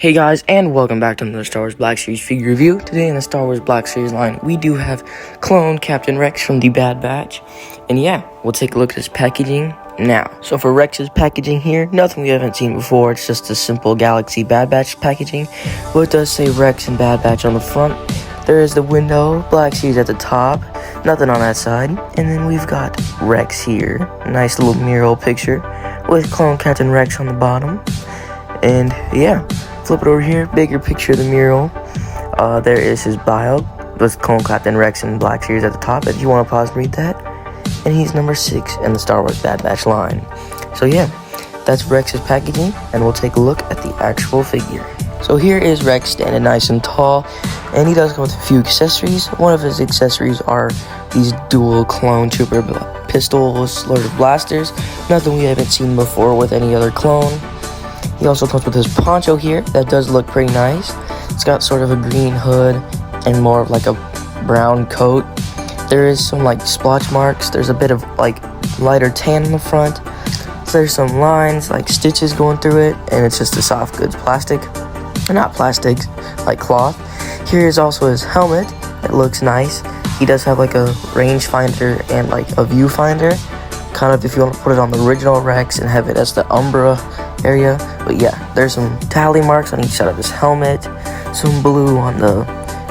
Hey guys, and welcome back to another Star Wars Black Series figure review. Today in the Star Wars Black Series line, we do have clone Captain Rex from the Bad Batch. And yeah, we'll take a look at his packaging now. So for Rex's packaging here, nothing we haven't seen before. It's just a simple Galaxy Bad Batch packaging. But it does say Rex and Bad Batch on the front. There is the window, Black Series at the top, nothing on that side. And then we've got Rex here. A nice little mural picture with clone Captain Rex on the bottom. And yeah, flip it over here, bigger picture of the mural. There is his bio with clone Captain Rex and Black Series at the top, if you want to pause and read that. And he's number 6 in the Star Wars Bad Batch line. So yeah, that's Rex's packaging, and we'll take a look at the actual figure. So here is Rex standing nice and tall, and he does come with a few accessories. One of his accessories are these dual clone trooper pistols, sort of blasters. Nothing we haven't seen before with any other clone. He also comes with his poncho here that does look pretty nice. It's got sort of a green hood and more of like a brown coat. There is some like splotch marks. There's a bit of like lighter tan in the front. So there's some lines like stitches going through it, and it's just a soft goods plastic. Not plastic, like cloth. Here is also his helmet. It looks nice. He does have like a rangefinder and like a viewfinder. Kind of if you want to put it on the original Rex and have it as the Umbra area. But yeah, there's some tally marks on each side of his helmet, some blue on the,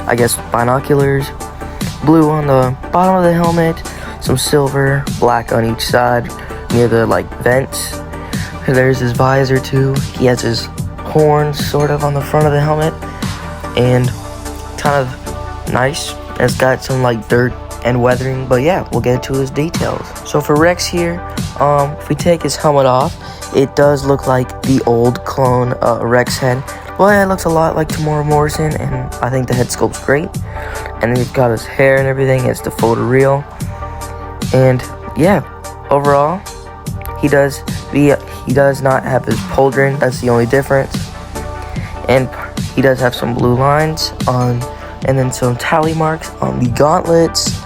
I guess, binoculars, blue on the bottom of the helmet, some silver, black on each side near the like vents. And there's his visor too. He has his horns sort of on the front of the helmet, and kind of nice. It's got some like dirt and weathering, but yeah, we'll get into his details. So for Rex here, if we take his helmet off, it does look like the old clone Rex head. Well, it looks a lot like Temuera Morrison, and I think the head sculpt's great. And then he's got his hair and everything. It's the photoreal. And yeah, overall, he does not have his pauldron. That's the only difference. And he does have some blue lines on, and then some tally marks on the gauntlets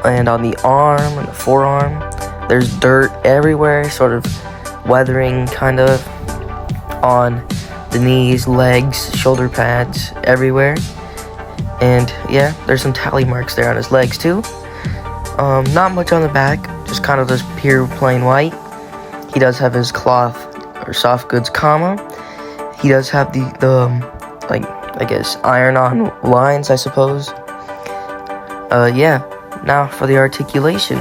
and on the arm and the forearm. There's dirt everywhere, sort of weathering kind of on the knees, legs, shoulder pads, everywhere. And yeah, there's some tally marks there on his legs too. Not much on the back, just kind of just pure plain white. He does have his cloth or soft goods comma. He does have the like, I guess, iron-on lines, I suppose. Yeah, now for the articulation.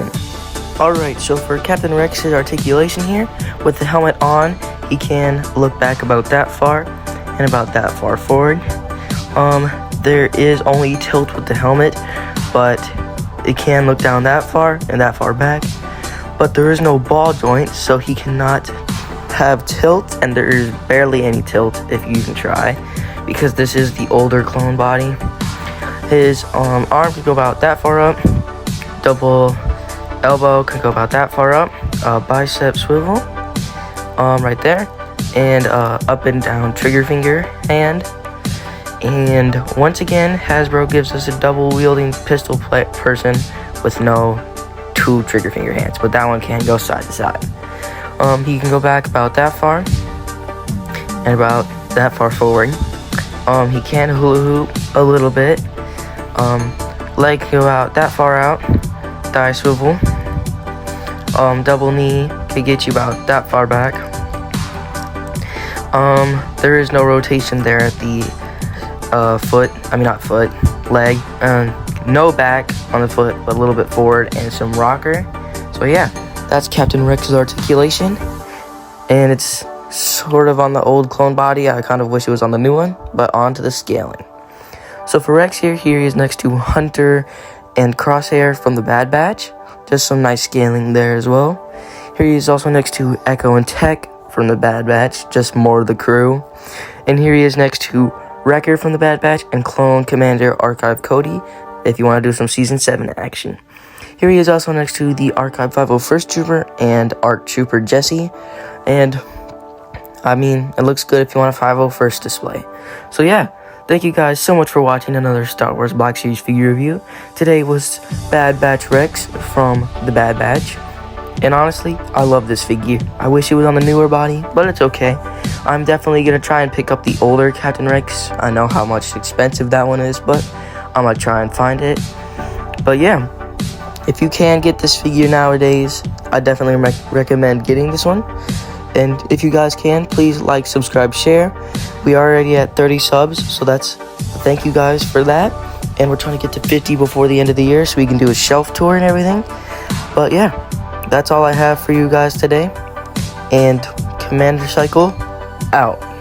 Alright, so for Captain Rex's articulation here, with the helmet on, he can look back about that far and about that far forward. There is only tilt with the helmet, but it can look down that far and that far back. But there is no ball joint, so he cannot have tilt, and there is barely any tilt if you even try, because this is the older clone body. His arm can go about that far up, double elbow can go about that far up, bicep swivel right there, and up and down trigger finger hand. And once again, Hasbro gives us a double wielding pistol person with no 2 trigger finger hands, but that one can go side to side. He can go back about that far and about that far forward. He can hula hoop a little bit. Leg can go out that far out. Thigh swivel. Double knee can get you about that far back. There is no rotation there at the leg. No back on the foot, but a little bit forward and some rocker. So yeah, that's Captain Rex's articulation, and it's sort of on the old clone body. I kind of wish it was on the new one, but on to the scaling. So for Rex here he is next to Hunter and Crosshair from the Bad Batch. Just some nice scaling there as well. Here he is also next to Echo and Tech from the Bad Batch, just more of the crew. And here he is next to Wrecker from the Bad Batch and Clone Commander Archive Cody, if you want to do some Season 7 action. Here he is also next to the Archive 501st Trooper and ARC Trooper Jesse. And I mean, it looks good if you want a 501st display. So yeah, thank you guys so much for watching another Star Wars Black Series figure review. Today was Bad Batch Rex from the Bad Batch. And honestly, I love this figure. I wish it was on the newer body, but it's okay. I'm definitely gonna try and pick up the older Captain Rex. I know how much expensive that one is, but I'm gonna try and find it. But yeah, if you can get this figure nowadays, I definitely recommend getting this one. And if you guys can, please like, subscribe, share. We are already at 30 subs, so thank you guys for that. And we're trying to get to 50 before the end of the year so we can do a shelf tour and everything. But yeah, that's all I have for you guys today. And Commander Cycle out.